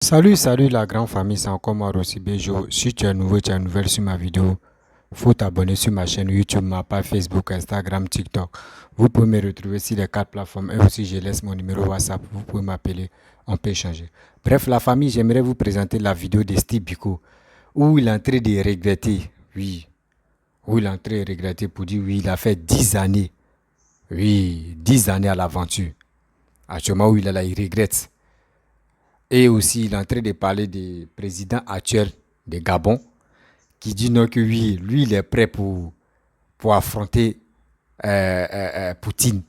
Salut la grande famille, c'est encore moi Rossi Bejo. Si tu es nouveau, tu es nouvelle sur ma vidéo, faut t'abonner sur ma chaîne YouTube, ma page Facebook, Instagram, TikTok. Vous pouvez me retrouver sur les quatre plateformes et aussi je laisse mon numéro WhatsApp, vous pouvez m'appeler, on peut échanger. Bref, la famille, j'aimerais vous présenter la vidéo de Steve Biko où il est en train de regretter, oui, où il est en train de regretter pour dire oui, il a fait 10 années, oui, 10 années à l'aventure. Actuellement où il est là, il regrette. Et aussi, il est en train de parler du président actuel de Gabon, qui dit non que oui, lui, il est prêt pour affronter Poutine.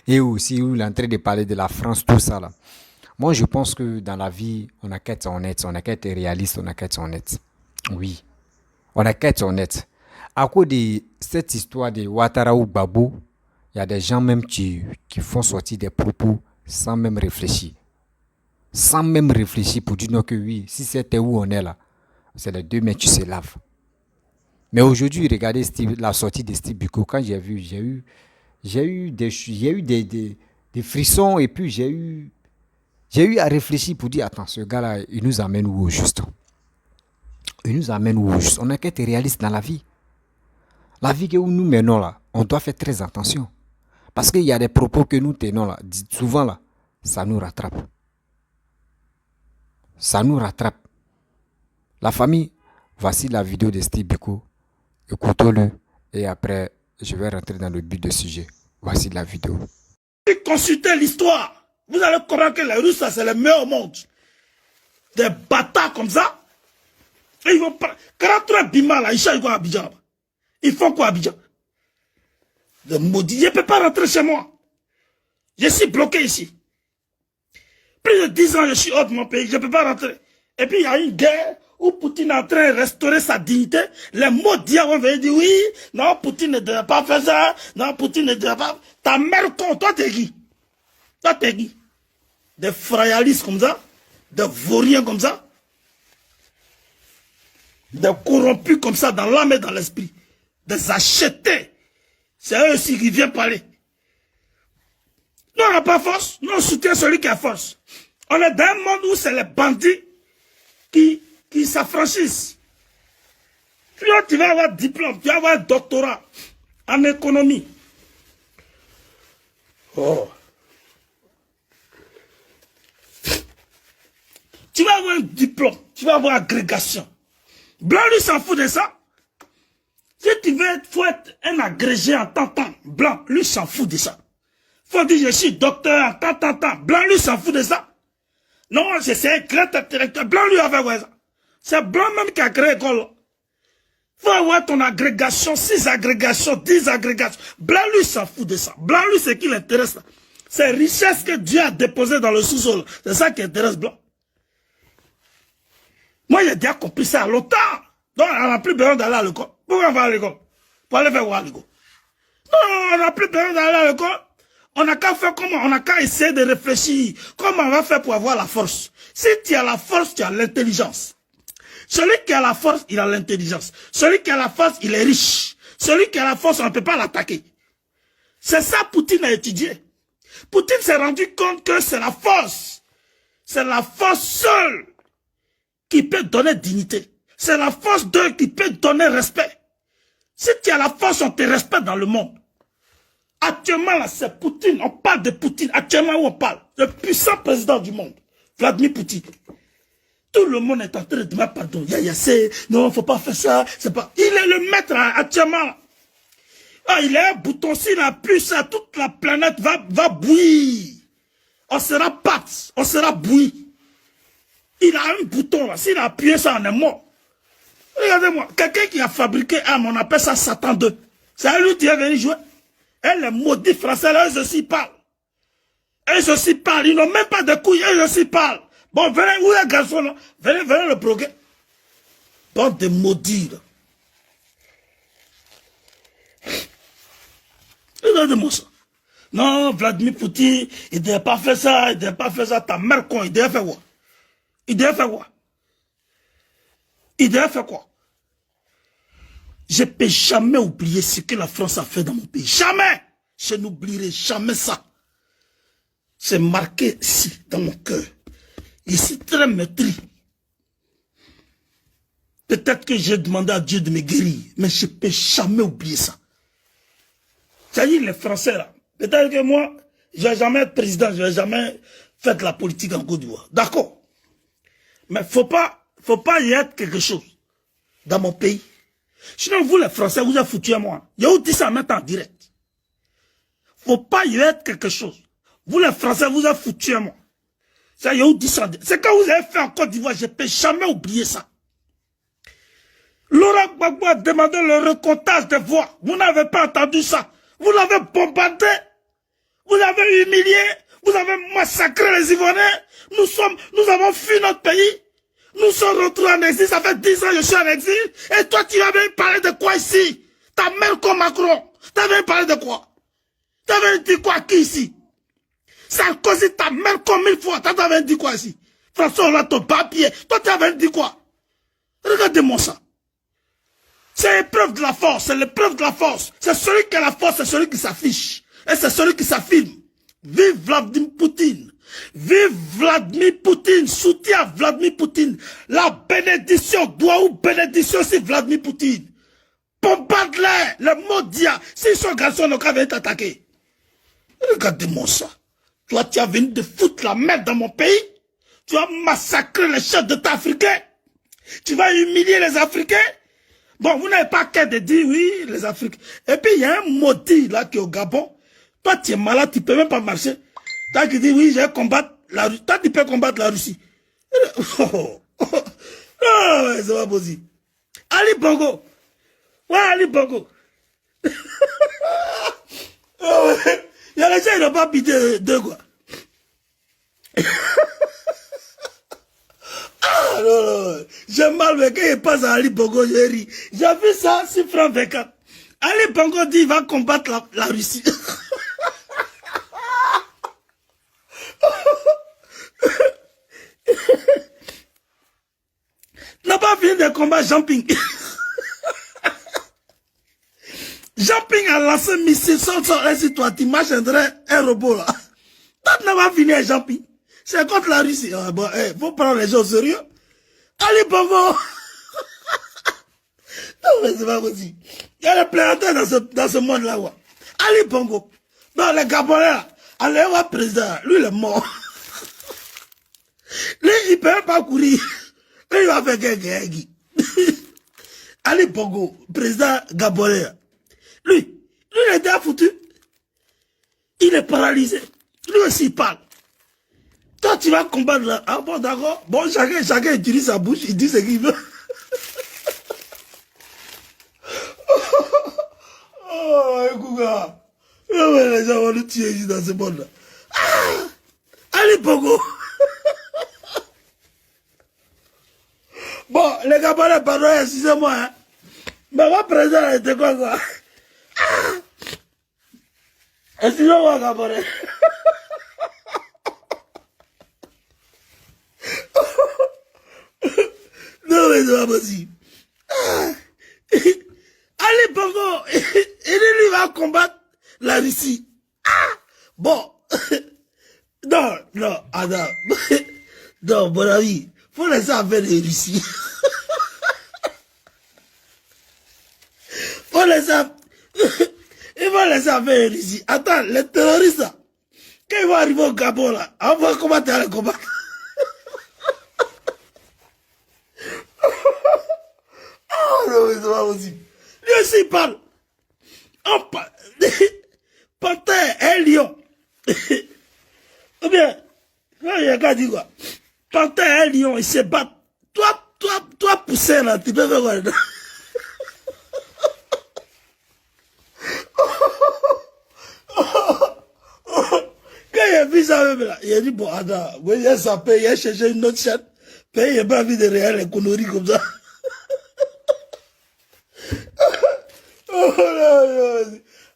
Et aussi, il est en train de parler de la France, tout ça là. Moi, je pense que dans la vie, on a qu'à être honnête, on a qu'à être réaliste, on a qu'à être honnête. Oui, on a qu'à être honnête. À cause de cette histoire de Ouattara ou Gbagbo, il y a des gens même qui font sortir des propos sans même réfléchir. Sans même réfléchir pour dire non que oui, si c'était où on est là, c'est les deux mains tu se laves. Mais aujourd'hui, regardez la sortie de Steve Biko, quand j'ai vu, des frissons et puis j'ai eu à réfléchir pour dire attends, ce gars-là, il nous amène où au juste? Il nous amène où au juste? On a qu'à être réaliste dans la vie. La vie que nous menons là, on doit faire très attention. Parce qu'il y a des propos que nous tenons là, souvent là, ça nous rattrape. Ça nous rattrape. La famille, voici la vidéo de Steve Biko. Écoutons-le et après, je vais rentrer dans le but du sujet. Voici la vidéo. Si consultez l'histoire, vous allez comprendre que les Russes, c'est les meilleurs au monde. Des bâtards comme ça. Et ils vont pas. 43 Bima là, ils cherchent quoi à Abidjan? Ils font quoi à Abidjan? De maudits. Je ne peux pas rentrer chez moi. Je suis bloqué ici. Plus de 10 ans, je suis hors de mon pays. Je ne peux pas rentrer. Et puis il y a une guerre où Poutine est en train de restaurer sa dignité. Les maudits vont venir dire oui, non, Poutine ne devrait pas faire ça. Non, Poutine ne devrait pas. Ta mère con, toi t'es qui? Toi t'es qui? Des frayalistes comme ça, des vauriens comme ça, des corrompus comme ça dans l'âme et dans l'esprit, des achetés. C'est eux aussi qui viennent parler. Nous on n'a pas force, nous on soutient celui qui a force. On est dans un monde où c'est les bandits qui s'affranchissent. Puis tu vas avoir un diplôme, tu vas avoir un doctorat en économie. Oh. Tu vas avoir un diplôme, tu vas avoir agrégation. Blanc, lui, s'en fout de ça. Si tu veux, faut être un agrégé en tant. Blanc, lui, s'en fout de ça. Faut dire, je suis docteur en tant. Blanc, lui, s'en fout de ça. Non, c'est un grand intellectuel. Blanc, lui, avait ouais ça. C'est Blanc même qui a créé l'école. Faut avoir ton agrégation, 6 agrégations, 10 agrégations. Blanc, lui, s'en fout de ça. Blanc, lui, c'est qui l'intéresse là. C'est richesse que Dieu a déposée dans le sous-sol. C'est ça qui intéresse Blanc. Moi, j'ai déjà compris ça longtemps. Donc, on n'a plus besoin d'aller à l'école. Pourquoi on va à l'école? Pour aller faire quoi à l'école? Non, on n'a plus besoin d'aller à l'école. On n'a qu'à faire comment? On n'a qu'à essayer de réfléchir. Comment on va faire pour avoir la force? Si tu as la force, tu as l'intelligence. Celui qui a la force, il a l'intelligence. Celui qui a la force, il est riche. Celui qui a la force, on ne peut pas l'attaquer. C'est ça Poutine a étudié. Poutine s'est rendu compte que c'est la force. C'est la force seule qui peut donner dignité. C'est la force d'eux qui peut donner respect. Si tu as la force, on te respecte dans le monde. Actuellement, là, c'est Poutine. On parle de Poutine. Actuellement, où on parle? Le puissant président du monde, Vladimir Poutine. Tout le monde est en train de demander pardon. Non, faut pas faire ça. C'est pas. Il est le maître actuellement. Ah, il a un bouton. S'il appuie ça, toute la planète va bouillir. On sera pâte. On sera bouilli. Il a un bouton là. S'il a appuyé ça, on est mort. Regardez-moi. Quelqu'un qui a fabriqué arme, on appelle ça Satan 2. C'est à lui qui est venu jouer. Et les maudits français, là, eux aussi parlent. Eux aussi parlent. Ils n'ont même pas de couilles. Eux aussi parlent. Bon, venez, où est le garçon là? Venez le broguer. Bande de maudits là. Regardez-moi ça. Non, Vladimir Poutine, il ne devait pas faire ça, il ne devait pas faire ça. Ta mère con, il devait faire quoi? Il devait faire quoi? Il devait faire quoi? Je ne peux jamais oublier ce que la France a fait dans mon pays. Jamais! Je n'oublierai jamais ça. C'est marqué ici, dans mon cœur. Je suis très meurtri. Peut-être que j'ai demandé à Dieu de me guérir, mais je ne peux jamais oublier ça. C'est-à-dire les Français là. Peut-être que moi, je ne vais jamais être président, je ne vais jamais faire de la politique en Côte d'Ivoire. D'accord. Mais faut pas y être quelque chose dans mon pays. Sinon, vous les Français, vous êtes foutus à moi. Je vous dis ça maintenant en direct. Faut pas y être quelque chose. Vous les Français, vous êtes foutus à moi. Ça, je vous dis ça. C'est quand vous avez fait en Côte d'Ivoire, je ne peux jamais oublier ça. Laurent Gbagbo a demandé le recomptage des voix. Vous n'avez pas entendu ça. Vous l'avez bombardé. Vous l'avez humilié. Vous avez massacré les Ivoiriens. Nous avons fui notre pays. Nous sommes retrouvés en exil. Ça fait 10 ans que je suis en exil. Et toi, tu avais parlé de quoi ici? Ta mère comme Macron. Tu avais parlé de quoi? Tu avais dit quoi qui ici? Sarkozy, ta mère comme 1000 fois. Tu avais dit quoi ici? François Hollande, ton papier. Toi, tu avais dit quoi? Regardez-moi ça. C'est l'épreuve de la force, c'est l'épreuve de la force. C'est celui qui a la force, c'est celui qui s'affiche. Et c'est celui qui s'affirme. Vive Vladimir Poutine. Vive Vladimir Poutine. Soutien Vladimir Poutine. La bénédiction, doit ou bénédiction, c'est Vladimir Poutine. Bombarde-les, les maudits. S'ils sont garçons, on va t'attaquer. Regardez-moi ça. Toi, tu as venu de foutre la merde dans mon pays. Tu as massacré les chefs d'État africains. Tu vas humilier les Africains. Bon, vous n'avez pas qu'à de dire, oui, les Africains. Et puis, il y a un maudit, là, qui est au Gabon. Toi, tu es malade, tu ne peux même pas marcher. Toi, qui dis, oui, je vais combattre la Russie. Toi, tu peux combattre la Russie. Oh, ouais, c'est pas possible. Ali Bongo. Ouais, Ali Bongo. Oh, ouais. Il y a les gens, ils n'ont pas pitié de quoi. Ah non, non, j'ai mal, mais quand il passe à Ali Bongo, je ris. J'ai vu ça sur France 24. Ali Bongo dit qu'il va combattre la Russie. N'a pas fini de combattre Jean-Ping. Jean-Ping a lancé un missile sur toi, tu marches un robot là. Tu n'as pas fini avec Jean-Ping. C'est contre la Russie. Ah, bon, faut prendre les gens au sérieux. Ali Bongo. Non, mais c'est pas possible. Il y a des plaignanteurs dans ce monde-là. Ouais. Ali Bongo. Non, les Gabonais là. Allez voir le président. Lui, il est mort. Lui, il ne peut même pas courir. Lui, il va faire quelqu'un. Ali Bongo, président Gabonais. Lui, il est déjà foutu. Il est paralysé. Lui aussi, il parle. Toi, tu vas combattre là. Ah bon, d'accord. Bon, chacun utilise sa bouche, il dit ce qu'il veut. Oh, écoute, les gens vont nous tuer ici dans ce monde-là. Ah, allez, Bongo. Bon, les Gabonais, pardon, excusez-moi. Hein. Mais moi, président, était quoi? Excusez-moi, Gabonais. Non, mais c'est pas possible. Allez, Bongo, et lui va combattre la Russie. Ah, bon. Non, attends. Non, mon ami, faut laisser faire les Russies. Il va laisser faire les Russies. Attends, les terroristes, là, quand ils vont arriver au Gabon, là, on va combattre les combats. Oh non, mais c'est pas possible. Lui aussi, il parle. Panthère, un lion. Ou bien, il y a qu'à dire quoi. Panthère, un lion, ils se battent. Toi, poussin, là, tu peux faire quoi dedans? Quand il a vu ça, là, il a dit, bon, attends, il a sapé, il a cherché une autre chaîne. Mais il n'a pas envie de réel les conneries comme ça. Oh là là.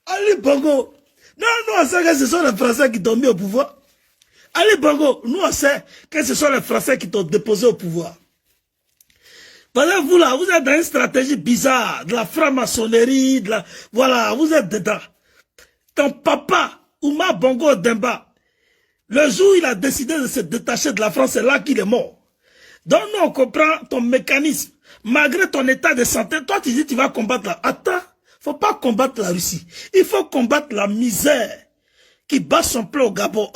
Ali Bongo. Non, nous on sait que ce sont les Français qui t'ont mis au pouvoir. Ali Bongo, nous on sait que ce sont les Français qui t'ont déposé au pouvoir. Parce que vous là, vous êtes dans une stratégie bizarre, de la franc-maçonnerie, voilà, vous êtes dedans. Ton papa, Oumar Bongo Demba, Le jour où il a décidé de se détacher de la France, c'est là qu'il est mort. Donc nous, on comprend ton mécanisme. Malgré ton état de santé, toi tu dis tu vas combattre la... Attends, faut pas combattre la Russie. Il faut combattre la misère qui bat son plein au Gabon.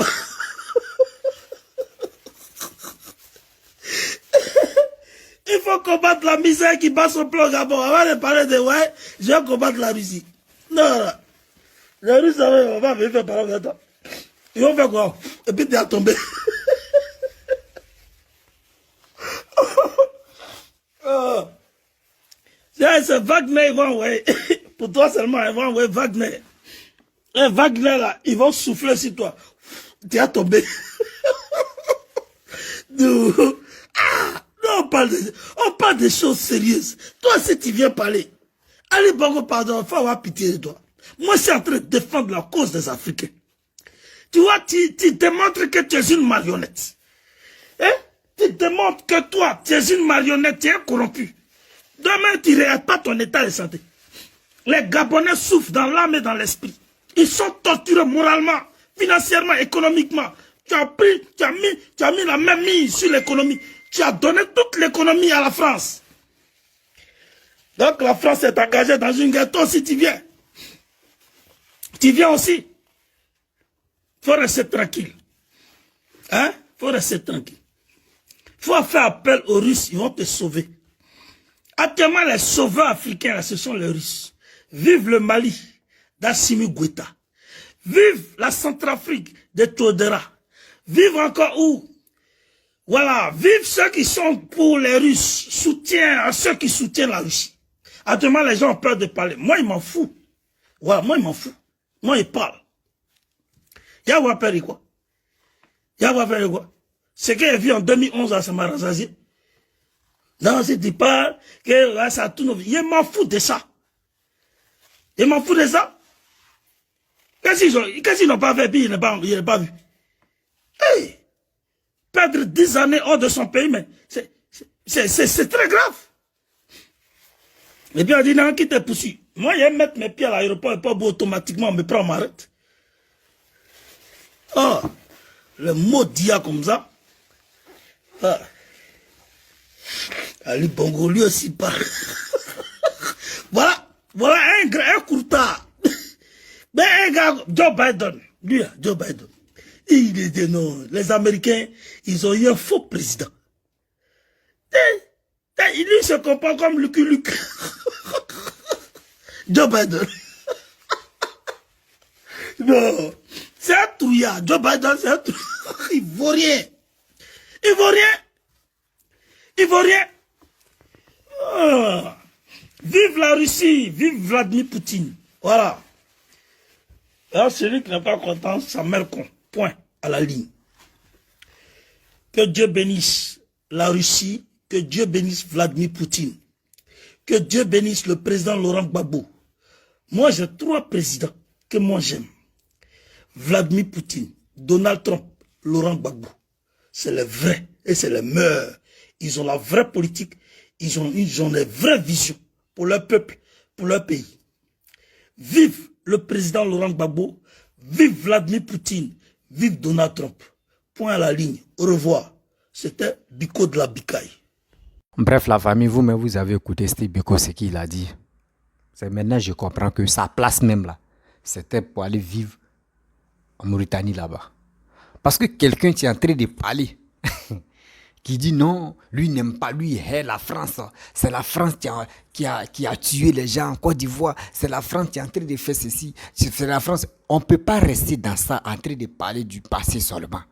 Il faut combattre la misère qui bat son plein au Gabon. Avant de parler de ouais, je vais combattre la Russie. Non, la Russie, on va venir faire parler de toi. Ils vont faire quoi? Et puis tu es tombé. C'est Wagner, ils vont envoyer. Pour toi seulement, ils vont envoyer Wagner. Et Wagner, là, ils vont souffler sur toi. Tu es tombé. Non, on parle des choses sérieuses. Toi, si tu viens parler, Ali Bongo, pardon, il faut avoir pitié de toi. Moi, je suis en train de défendre la cause des Africains. Tu vois, tu démontres que tu es une marionnette. Hein? Tu démontres que toi, tu es une marionnette, tu es corrompu. Demain, tu ne réagis pas ton état de santé. Les Gabonais souffrent dans l'âme et dans l'esprit. Ils sont torturés moralement, financièrement, économiquement. Tu as mis la même mise sur l'économie. Tu as donné toute l'économie à la France. Donc la France est engagée dans une guerre. Toi aussi, tu viens. Tu viens aussi. Il faut rester tranquille. Hein? Il faut rester tranquille. Il faut faire appel aux Russes, ils vont te sauver. Actuellement, les sauveurs africains, là, ce sont les Russes. Vive le Mali d'Assimi Goïta. Vive la Centrafrique de Todera. Vive encore où? Voilà, vive ceux qui sont pour les Russes. Soutien à ceux qui soutiennent la Russie. Actuellement, les gens ont peur de parler. Moi, ils m'en fous. Voilà, moi, ils m'en fous. Moi, ils parlent. Y'a quoi faire quoi? Y'a quoi faire quoi? Ce que j'ai vu en 2011 à Samarazazi. Non, si tu parles, que là, ça tourne. Je m'en fous de ça. Je m'en fous de ça. Qu'est-ce qu'ils n'ont pas fait, puis ils n'ont pas vu. Hey! Perdre 10 années hors de son pays, mais c'est très grave. Et puis on dit, non, qui te poursuit? Moi, je vais mettre mes pieds à l'aéroport et pas automatiquement on me prend, on m'arrête. Oh, le mot dia comme ça. Ah. Ali Bongo, lui aussi parle. Voilà un courtard. Mais un gars, Joe Biden, lui, Joe Biden, il dit non, les Américains, ils ont eu un faux président. Il lui se comporte comme Lucky Luke. Joe Biden. Non, c'est un trouillard. Joe Biden, c'est un trouillard. Il vaut rien. Il vaut rien. Il vaut rien. Oh. Vive la Russie, vive Vladimir Poutine. Voilà. Alors celui qui n'est pas content, ça met le con. Point à la ligne. Que Dieu bénisse la Russie, que Dieu bénisse Vladimir Poutine, que Dieu bénisse le président Laurent Gbagbo. Moi, j'ai 3 présidents que moi j'aime. Vladimir Poutine, Donald Trump, Laurent Gbagbo. C'est les vrais et c'est les meilleurs. Ils ont la vraie politique, ils ont les vraies visions pour leur peuple, pour leur pays. Vive le président Laurent Gbagbo, vive Vladimir Poutine, vive Donald Trump. Point à la ligne. Au revoir. C'était Biko de la Bikaï. Bref, la famille, vous-même, vous avez écouté Steve Biko, ce qu'il a dit. C'est maintenant je comprends que sa place même là, c'était pour aller vivre en Mauritanie là-bas. Parce que quelqu'un qui est en train de parler, qui dit non, lui n'aime pas, lui il hait la France. C'est la France qui a tué les gens en Côte d'Ivoire. C'est la France qui est en train de faire ceci. C'est la France. On ne peut pas rester dans ça en train de parler du passé seulement.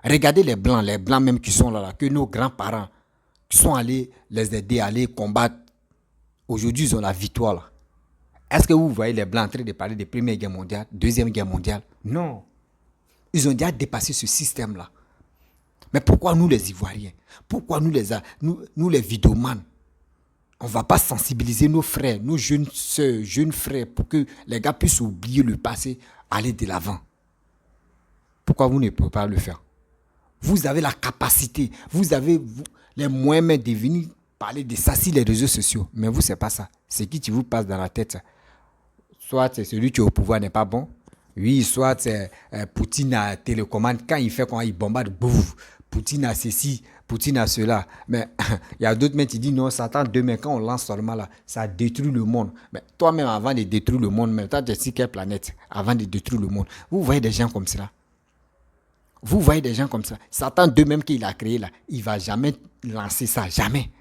Regardez les Blancs même qui sont là, que nos grands-parents qui sont allés les aider à aller combattre. Aujourd'hui, ils ont la victoire là. Est-ce que vous voyez les Blancs en train de parler de Première Guerre mondiale, Deuxième Guerre mondiale? Non. Ils ont déjà dépassé ce système-là. Mais pourquoi nous les Ivoiriens? Pourquoi nous les vidomanes? On ne va pas sensibiliser nos frères, nos jeunes soeurs, jeunes frères pour que les gars puissent oublier le passé, aller de l'avant. Pourquoi vous ne pouvez pas le faire? Vous avez la capacité, vous avez les moyens de venir parler de ça sur les réseaux sociaux. Mais vous, ce n'est pas ça. Ce qui vous passe dans la tête, soit c'est celui qui est au pouvoir n'est pas bon, Oui, soit Poutine a télécommande, quand il fait quoi, il bombarde, bouf, Poutine a ceci, Poutine a cela. Mais il y a d'autres mais tu dis non, Satan, demain, quand on lance seulement là, ça détruit le monde. Mais toi-même, avant de détruire le monde, mais toi, tu es sur quelle planète avant de détruire le monde? Vous voyez des gens comme cela. Vous voyez des gens comme ça. Satan, d'eux-mêmes qu'il a créé là, il ne va jamais lancer ça, jamais.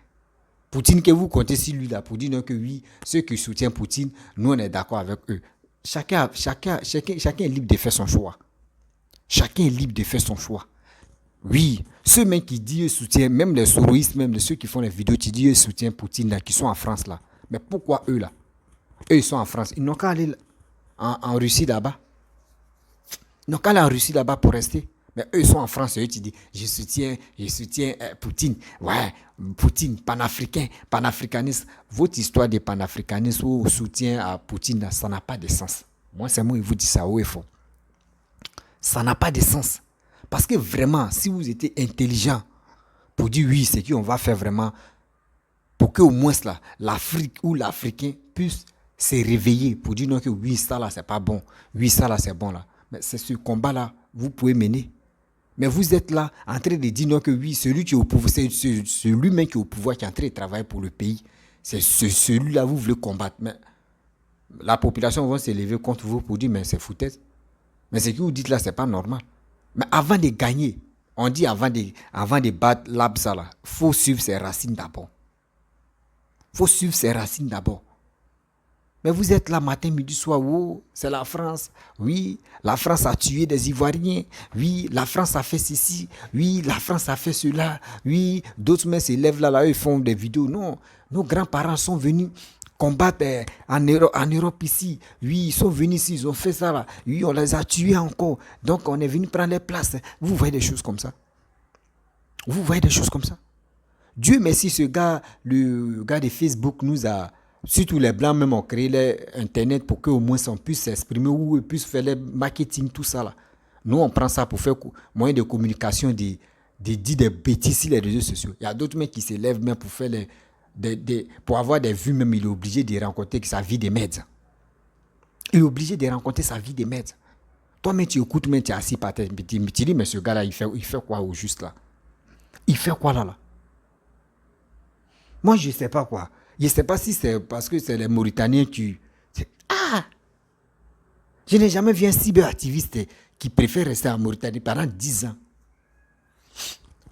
Poutine, que vous comptez sur lui là pour dire non, que oui, ceux qui soutiennent Poutine, nous on est d'accord avec eux. Chacun est libre de faire son choix. Chacun est libre de faire son choix. Oui, ceux même qui disent soutien, même les soroïstes, même ceux qui font les vidéos qui disent soutien Poutine là, qui sont en France là. Mais pourquoi eux là? Eux ils sont en France. Ils n'ont qu'à aller en Russie là-bas. Ils n'ont qu'à aller en Russie là-bas pour rester. Mais eux ils sont en France, eux qui disent je soutiens Poutine. Ouais, Poutine, panafricain, panafricaniste. Votre histoire de panafricanisme ou soutien à Poutine, ça n'a pas de sens. Moi, c'est moi qui vous dis ça, où il faut. Ça n'a pas de sens. Parce que vraiment, si vous étiez intelligent pour dire oui, c'est qu'on va faire vraiment pour qu'au moins là, l'Afrique ou l'Africain puisse se réveiller pour dire non que oui, ça là, c'est pas bon. Oui, ça là, c'est bon là. Mais c'est ce combat-là, vous pouvez mener. Mais vous êtes là en train de dire non que oui, celui qui est au pouvoir, c'est celui-même qui est au pouvoir, qui est en train de travailler pour le pays. C'est celui-là que vous voulez combattre. Mais la population va se lever contre vous pour dire mais c'est foutaise. Mais ce que vous dites là, c'est pas normal. Mais avant de gagner, on dit avant de battre l'Absa là, il faut suivre ses racines d'abord. Il faut suivre ses racines d'abord. Mais vous êtes là matin, midi, soir, oh, c'est la France. Oui, la France a tué des Ivoiriens. Oui, la France a fait ceci. Oui, la France a fait cela. Oui, d'autres mais se lèvent là, ils font des vidéos. Non, nos grands-parents sont venus combattre en Europe ici. Oui, ils sont venus ici, ils ont fait ça là. Oui, on les a tués encore. Donc, on est venu prendre les places. Vous voyez des choses comme ça. Vous voyez des choses comme ça. Dieu merci, ce gars, le gars de Facebook nous a... Surtout les Blancs même ont créé Internet pour qu'au moins on puisse s'exprimer ou puisse faire le marketing, tout ça là. Nous, on prend ça pour faire moyen de communication, de dire des bêtises sur les réseaux sociaux. Il y a d'autres mecs qui se lèvent même pour faire pour avoir des vues, même il est obligé de rencontrer sa vie de merde. Il est obligé de rencontrer sa vie de merde. Toi-même, tu écoutes, mais tu es assis par terre. Tu dis, mais ce gars-là, il fait quoi au juste là? Il fait quoi là? Moi, je ne sais pas quoi. Je ne sais pas si c'est parce que c'est les Mauritaniens qui... Ah! Je n'ai jamais vu un cyberactiviste qui préfère rester en Mauritanie pendant 10 ans.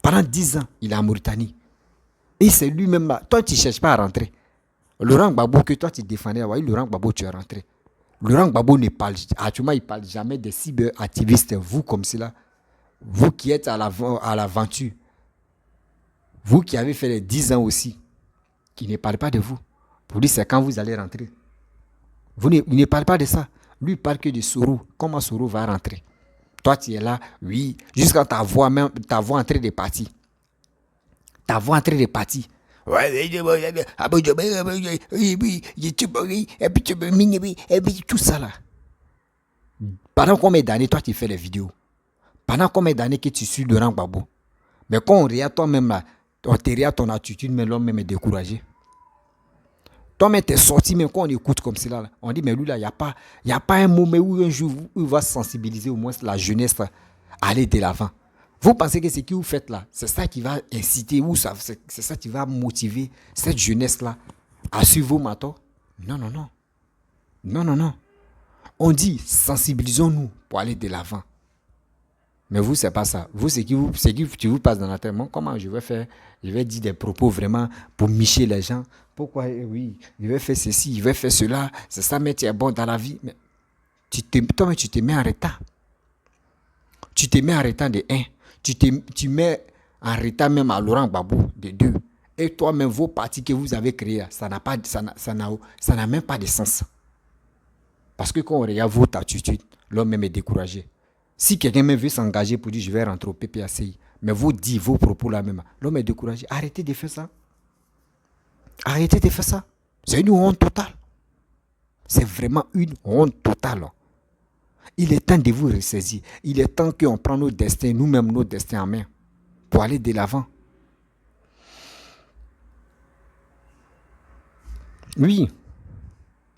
Pendant 10 ans, il est en Mauritanie. Et c'est lui-même là. Toi, tu ne cherches pas à rentrer. Laurent Gbagbo, que toi, tu défendais, oui, Laurent Gbagbo, tu es rentré. Laurent Gbagbo ne parle... Actuellement, il ne parle jamais des cyberactivistes. Vous, comme cela. Vous qui êtes à l'aventure. Vous qui avez fait les 10 ans aussi. Qui ne parle pas de vous. Pour lui, c'est quand vous allez rentrer. Il ne parle pas de ça. Lui, il parle que de Soro. Comment Soro va rentrer? Toi, tu es là, oui, jusqu'à ta voix en train de partir. Ta voix en train de partir. Et puis tout ça là. Pendant combien d'années, toi, tu fais les vidéos? Pendant combien d'années que tu suis Laurent Gbagbo? Mais quand on regarde toi-même là, on te regarde ton attitude, mais l'homme même est découragé. Toi-même, t'es sorti, même quand on écoute comme cela, là, on dit, mais lui là, il n'y a pas un moment où un jour, où il va sensibiliser au moins la jeunesse à aller de l'avant. Vous pensez que ce que vous faites là, c'est ça qui va inciter, ou c'est ça qui va motiver cette jeunesse-là à suivre vos mentors? Non, non, non. Non, non, non. On dit, sensibilisons-nous pour aller de l'avant. Mais vous, c'est pas ça. Vous, c'est qui vous passe dans la tête. Moi, comment je vais faire? Je vais dire des propos vraiment pour micher les gens. Pourquoi? Oui, je vais faire ceci, je vais faire cela. C'est ça, mais tu es bon dans la vie. Mais toi, tu te mets en retard. Tu te mets en retard de 1. Tu mets en retard même à Laurent Gbagbo de 2. Et toi-même, vos partis que vous avez créés, ça n'a même pas de sens. Parce que quand on regarde votre attitude, l'homme même est découragé. Si quelqu'un veut s'engager pour dire je vais rentrer au PPACI, mais vous dites vos propos là même, l'homme est découragé. Arrêtez de faire ça. Arrêtez de faire ça. C'est une honte totale. C'est vraiment une honte totale. Il est temps de vous ressaisir. Il est temps qu'on prenne nos destins, nous-mêmes nos destins en main, pour aller de l'avant. Oui.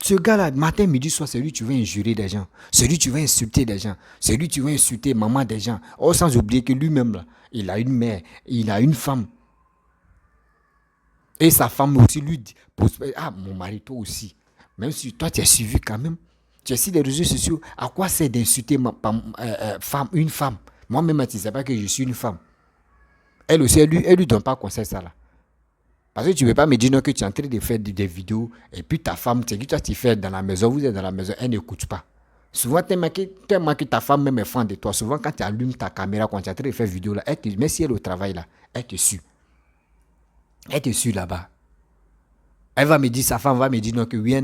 Ce gars-là, matin, midi, soir, c'est lui tu veux injurer des gens. C'est lui tu veux insulter des gens. C'est lui tu veux insulter maman des gens. Oh, sans oublier que lui-même, là, il a une mère, il a une femme. Et sa femme aussi lui dit, ah, mon mari, toi aussi. Même si toi, tu es suivi quand même. Tu es sur les réseaux sociaux. À quoi c'est d'insulter une femme? Moi-même, tu ne sais pas que je suis une femme. Elle aussi, elle lui donne pas conseil ça là. Parce que tu ne peux pas me dire non, que tu es en train de faire des vidéos et puis ta femme, c'est que toi tu fais dans la maison, vous êtes dans la maison, elle n'écoute pas. Souvent, tellement que ta femme même est fan de toi, souvent quand tu allumes ta caméra, quand tu es en train de faire vidéo là, elle te, même si elle est au travail là, elle te suit. Elle te suit là-bas. Elle va me dire, sa femme va me dire non, que oui,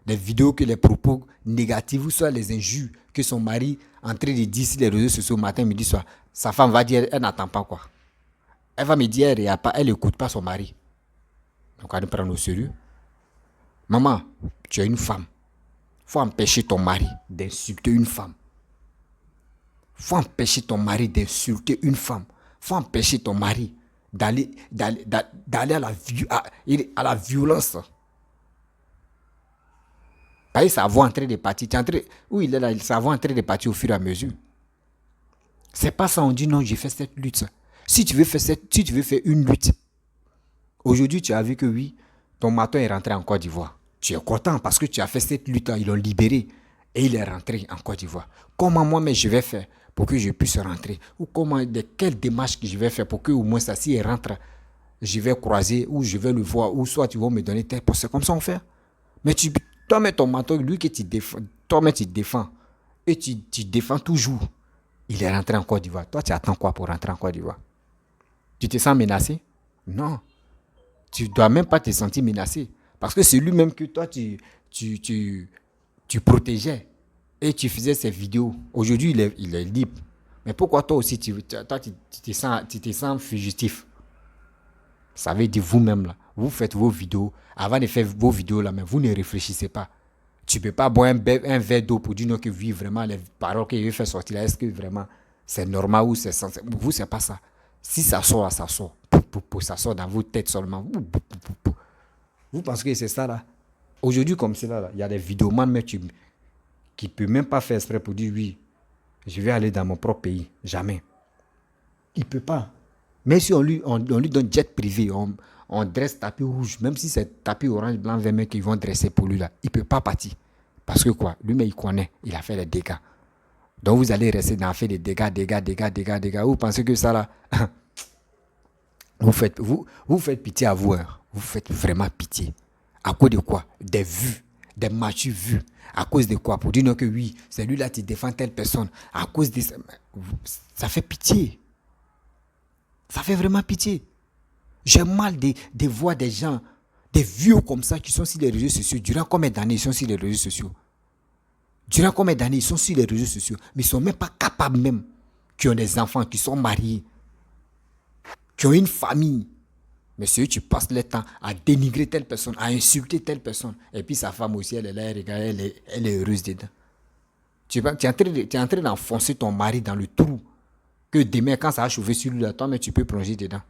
les vidéos, que les propos négatifs ou soit les injures que son mari est en train de dire sur les réseaux sociaux matin, midi, soir, sa femme va dire, elle n'attend pas quoi. Elle va me dire, elle n'écoute pas son mari. Donc, on va prendre au sérieux. Maman, tu es une femme. Il faut empêcher ton mari d'insulter une femme. Il faut empêcher ton mari d'insulter une femme. Il faut empêcher ton mari d'aller à la violence. Parce que sa voix est en train de partir. Où il est là, sa voix est en train de partir au fur et à mesure. C'est pas ça, on dit non, j'ai fait cette lutte. Si tu veux faire une lutte, aujourd'hui tu as vu que oui, ton matin est rentré en Côte d'Ivoire. Tu es content parce que tu as fait cette lutte, ils l'ont libéré et il est rentré en Côte d'Ivoire. Comment moi-même je vais faire pour que je puisse rentrer? Ou quelle démarche que je vais faire pour que au moins ça, si il rentre, je vais croiser ou je vais le voir ou soit tu vas me donner tel poste. C'est comme ça on fait. Mais toi-même ton matin, lui que tu défends, toi-même tu défends et tu défends toujours. Il est rentré en Côte d'Ivoire. Toi tu attends quoi pour rentrer en Côte d'Ivoire? Tu te sens menacé? Non. Tu ne dois même pas te sentir menacé. Parce que c'est lui-même que toi, tu protégeais et tu faisais ces vidéos. Aujourd'hui, il est libre. Mais pourquoi toi aussi, tu te sens fugitif? Ça veut dire vous-même, là, vous faites vos vidéos. Avant de faire vos vidéos, là, mais vous ne réfléchissez pas. Tu ne peux pas boire un verre d'eau pour dire non, que oui, vraiment, les paroles que je vais faire sortir là, est-ce que vraiment c'est normal ou c'est censé? Vous, c'est pas ça. Si ça sort, là, ça sort. Ça sort dans vos têtes seulement. Vous pensez que c'est ça là? Aujourd'hui, comme c'est là, il y a des vidéomans même qui ne peuvent même pas faire exprès pour dire oui, je vais aller dans mon propre pays. Jamais. Il ne peut pas. Mais si on lui donne jet privé, on dresse tapis rouge, même si c'est tapis orange, blanc, vert, mais qu'ils vont dresser pour lui là, il ne peut pas partir. Parce que quoi? Lui-même, il connaît, il a fait les dégâts. Donc vous allez rester dans faire des dégâts. Vous pensez que ça là, vous faites pitié à vous. Hein. Vous faites vraiment pitié. À cause de quoi? Des vues, des matchs vus. À cause de quoi? Pour dire non que oui, c'est lui là qui défend telle personne. À cause de ça, ça fait pitié. Ça fait vraiment pitié. J'ai mal de voir des gens, des vieux comme ça qui sont sur les réseaux sociaux. Durant combien d'années ils sont sur les réseaux sociaux? Durant combien d'années ils sont sur les réseaux sociaux? Mais ils ne sont même pas capables même. Qui ont des enfants, qui sont mariés, qui ont une famille. Mais ceux qui passent le temps à dénigrer telle personne, à insulter telle personne. Et puis sa femme aussi, elle est là, elle est heureuse dedans. Tu es en train d'enfoncer ton mari dans le trou. Que demain, quand ça va chauffer sur lui, là, toi, mais tu peux plonger dedans.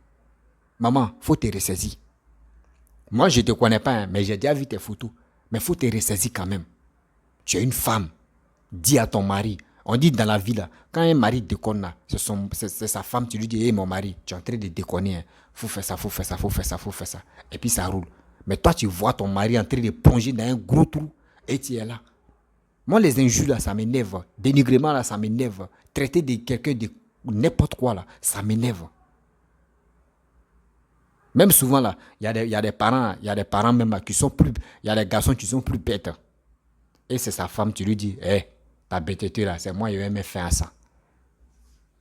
Maman, il faut te ressaisir. Moi, je ne te connais pas, hein, mais j'ai déjà vu tes photos. Mais il faut te ressaisir quand même. Tu es une femme. Dis à ton mari. On dit dans la vie, là, quand un mari déconne, là, c'est sa femme, tu lui dis, hé mon mari, tu es en train de déconner. Hein. Faut faire ça. Et puis ça roule. Mais toi, tu vois ton mari en train de plonger dans un gros trou et tu es là. Moi, les injures, là, ça m'énerve. Dénigrement, là, ça m'énerve. Traiter de quelqu'un de n'importe quoi, là, ça m'énerve. Même souvent, là, il y a des parents même là, qui sont plus, il y a des garçons qui sont plus bêtes. Et c'est sa femme, tu lui dis, hé, ta bêteté là, c'est moi, je vais me faire ça.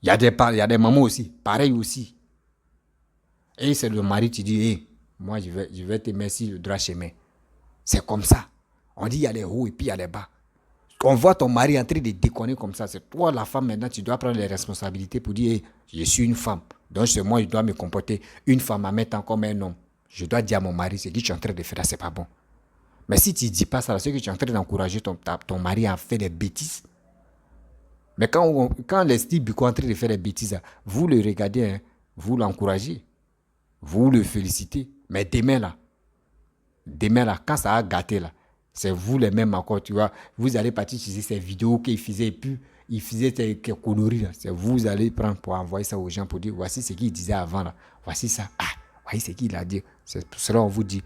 Il y a des mamans aussi, pareil aussi. Et c'est le mari, tu dis, hé, moi, je vais te mettre sur le droit chemin. C'est comme ça. On dit, il y a les hauts et puis il y a les bas. On voit ton mari en train de déconner comme ça. C'est toi, la femme, maintenant, tu dois prendre les responsabilités pour dire, hey, je suis une femme. Donc, c'est moi, je dois me comporter une femme à mettre comme un homme. Je dois dire à mon mari, ce que tu es en train de faire là, c'est pas bon. Mais si tu ne dis pas ça, c'est que tu es en train d'encourager ton mari à faire des bêtises. Mais quand les styles sont en train de faire des bêtises, vous le regardez, hein, vous l'encouragez, vous le félicitez. Mais demain là, quand ça a gâté là, C'est vous les mêmes encore, tu vois. Vous allez partir sur ces vidéos qu'il faisait et puis il faisait ces conneries. C'est vous allez prendre pour envoyer ça aux gens pour dire voici ce qu'il disait avant là. Voici ça. Ah, voici ce qu'il a dit. C'est pour cela qu'on vous dit,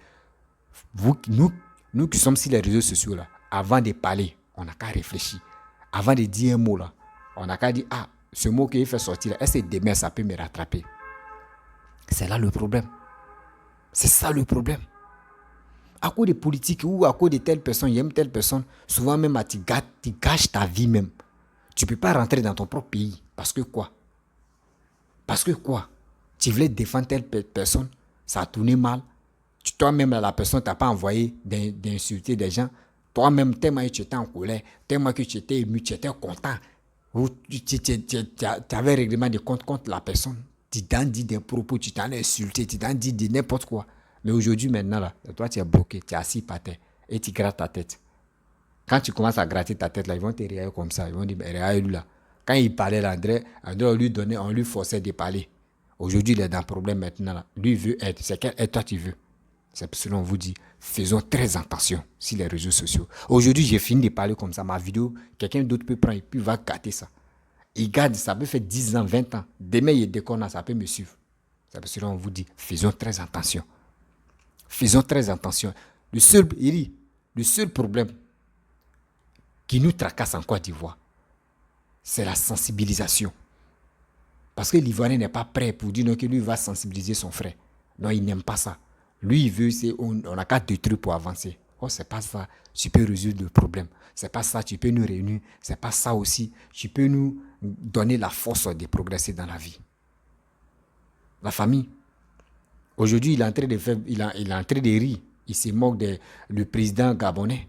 nous qui sommes sur les réseaux sociaux là, avant de parler, on n'a qu'à réfléchir. Avant de dire un mot là, on n'a qu'à dire ah, ce mot qu'il fait sortir là, est-ce que demain ça peut me rattraper? C'est là le problème. C'est ça le problème. À cause des politiques ou à cause de telle personne, il aime telle personne, souvent même tu gâches ta vie même. Tu ne peux pas rentrer dans ton propre pays. Parce que quoi? Parce que quoi? Tu voulais défendre telle personne, ça a tourné mal. Toi-même, la personne ne t'a pas envoyé d'insulter des gens. Toi-même, tellement que tu étais en colère, tellement que tu étais ému, tu étais content. Tu avais un règlement de compte contre la personne. Tu t'en dis des propos, tu t'en as insulté, tu t'en dis de n'importe quoi. Mais aujourd'hui, maintenant, là, toi, tu es bloqué, tu es assis par terre et tu grattes ta tête. Quand tu commences à gratter ta tête, là, ils vont te regarder comme ça. Ils vont dire, regarde lui là. Quand il parlait, là, André, on lui forçait de parler. Aujourd'hui, il est dans le problème maintenant. Là. Lui, il veut être. C'est quel aide toi tu veux? C'est pour cela qu'on vous dit, faisons très attention sur les réseaux sociaux. Aujourd'hui, j'ai fini de parler comme ça. Ma vidéo, quelqu'un d'autre peut prendre et puis va gâter ça. Il garde, ça peut faire 10 ans, 20 ans. Demain, il déconne, ça peut me suivre. C'est pour cela qu'on vous dit, faisons très attention. Faisons très attention. Le seul problème qui nous tracasse en Côte d'Ivoire, c'est la sensibilisation. Parce que l'Ivoirien n'est pas prêt pour dire non, que lui va sensibiliser son frère. Non, il n'aime pas ça. Lui, il veut, on n'a qu'à détruire pour avancer. Oh, c'est pas ça, tu peux résoudre le problème. C'est pas ça, tu peux nous réunir. C'est pas ça aussi, tu peux nous donner la force de progresser dans la vie. La famille. Aujourd'hui, il est en train de faire, il est en train de rire. Il se moque du président gabonais.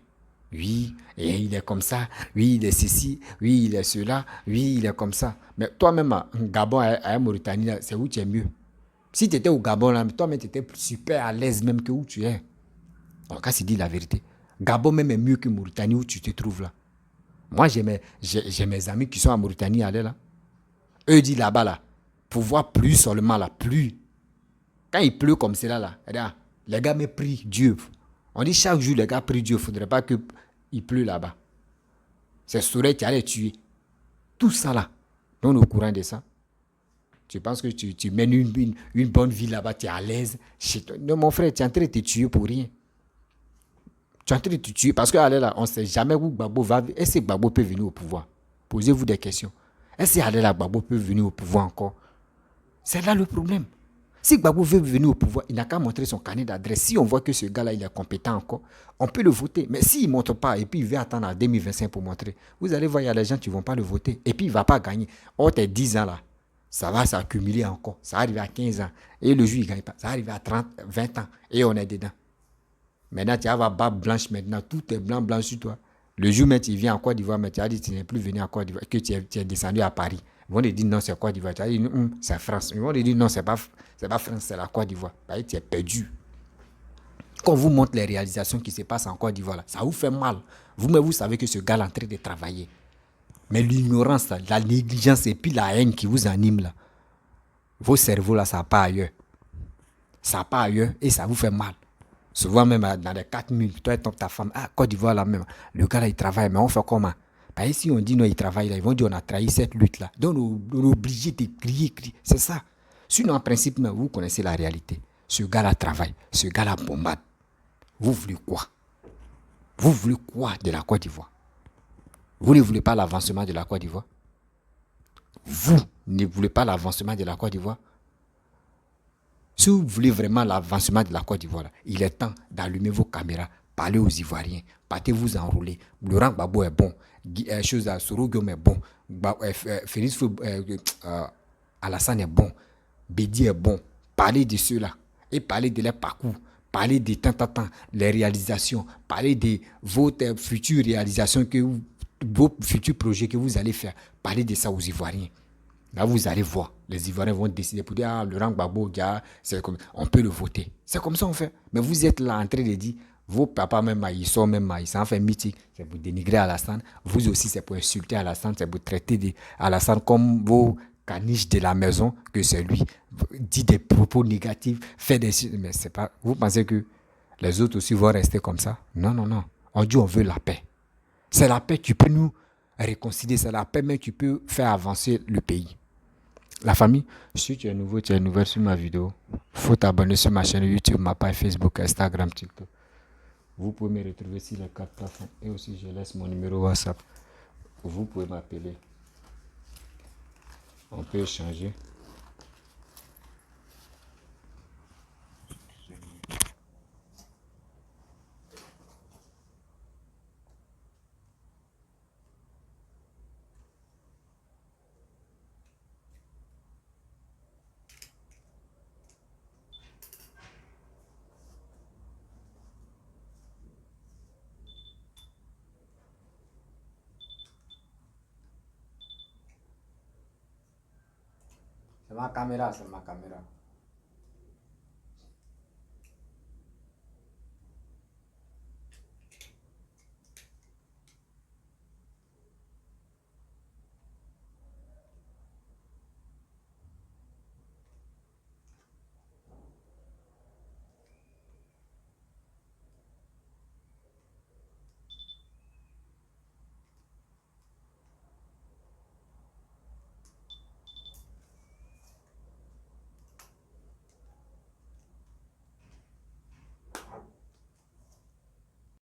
Oui, et il est comme ça. Oui, il est ceci. Oui, il est cela. Oui, il est comme ça. Mais toi-même, Gabon à Mauritanie, c'est où tu es mieux. Si tu étais au Gabon, là, toi-même, tu étais super à l'aise même que où tu es. Donc, quand tu dis la vérité, Gabon même est mieux que Mauritanie où tu te trouves là. Moi, j'ai mes amis qui sont en Mauritanie, allez là. Eux disent là-bas, là, pour voir plus seulement, là, plus. Quand il pleut comme cela, là, regarde, les gars me prient Dieu. On dit chaque jour, les gars prient Dieu. Il ne faudrait pas qu'il pleut là-bas. C'est soleil qui allait tuer. Tout ça là, on est au courant de ça. Tu penses que tu mènes une bonne vie là-bas, tu es à l'aise. Non, mon frère, tu es en train de te tuer pour rien. Tu es en train de te tuer parce que là, on ne sait jamais où Gbagbo va. Est-ce que Gbagbo peut venir au pouvoir? Posez-vous des questions. Est-ce que Gbagbo peut venir au pouvoir encore? C'est là le problème. Si Gbagbo veut venir au pouvoir, il n'a qu'à montrer son carnet d'adresse. Si on voit que ce gars-là, il est compétent encore, on peut le voter. Mais s'il ne montre pas et puis il veut attendre en 2025 pour montrer, vous allez voir, il y a des gens qui ne vont pas le voter. Et puis il ne va pas gagner. Oh, t'es 10 ans là, ça va s'accumuler encore. Ça va arriver à 15 ans. Et le jour, il ne gagne pas. Ça va arriver à 30, 20 ans. Et on est dedans. Maintenant, tu vas avoir barbe blanche maintenant. Tout est blanc sur toi. Le jour où tu viens en Côte d'Ivoire, mais tu as dit que tu n'es plus venu en Côte d'Ivoire, que tu es descendu à Paris. Ils vont te dire non, c'est Côte d'Ivoire. Tu as dit c'est France. Ils vont te dire non, c'est pas France, c'est la Côte d'Ivoire. Tu es perdu. Quand on vous montre les réalisations qui se passent en Côte d'Ivoire, là, ça vous fait mal. Vous-même, vous savez que ce gars est en train de travailler. Mais l'ignorance, là, la négligence et puis la haine qui vous anime, là, vos cerveaux, là, ça part ailleurs. Ça part ailleurs et ça vous fait mal. Souvent même dans les 4 minutes, toi et ta femme, Côte d'Ivoire là même, le gars là il travaille, mais on fait comment? Parce que si on dit non, il travaille là, ils vont dire on a trahi cette lutte là. Donc on est obligé de crier. C'est ça. Sinon, en principe, vous connaissez la réalité. Ce gars là travaille, ce gars là bombarde. Vous voulez quoi? Vous voulez quoi de la Côte d'Ivoire? Vous ne voulez pas l'avancement de la Côte d'Ivoire? Vous ne voulez pas l'avancement de la Côte d'Ivoire? Si vous voulez vraiment l'avancement de la Côte d'Ivoire, il est temps d'allumer vos caméras, parler aux Ivoiriens, partez vous enrôler. Laurent Gbagbo est bon, Soro Guillaume est bon, Félix Alassane est bon, Bédi est bon. Parlez de ceux-là et parlez de leur parcours, parlez de les réalisations, parlez de votre futures réalisations, vos futurs projets que vous allez faire. Parlez de ça aux Ivoiriens. Là, vous allez voir. Les Ivoiriens vont décider pour dire Laurent Gbagbo, on peut le voter. C'est comme ça on fait. Mais vous êtes là en train de dire, vos papas même, ils sont en fait mythique. C'est pour dénigrer Alassane. Vous aussi, c'est pour insulter Alassane. C'est pour traiter Alassane comme vos caniches de la maison, que c'est lui. Dit des propos négatifs, fait des... Mais c'est pas... Vous pensez que les autres aussi vont rester comme ça? Non, non, non. On dit on veut la paix. C'est la paix qui peut nous réconcilier. C'est la paix même qui peut faire avancer le pays. La famille, si tu es nouveau, tu es nouvelle sur ma vidéo, faut t'abonner sur ma chaîne YouTube, ma page Facebook, Instagram, TikTok. Vous pouvez me retrouver sur les 4 plateformes. Et aussi, je laisse mon numéro WhatsApp. Vous pouvez m'appeler. On peut échanger. C'est ma caméra, c'est ma caméra.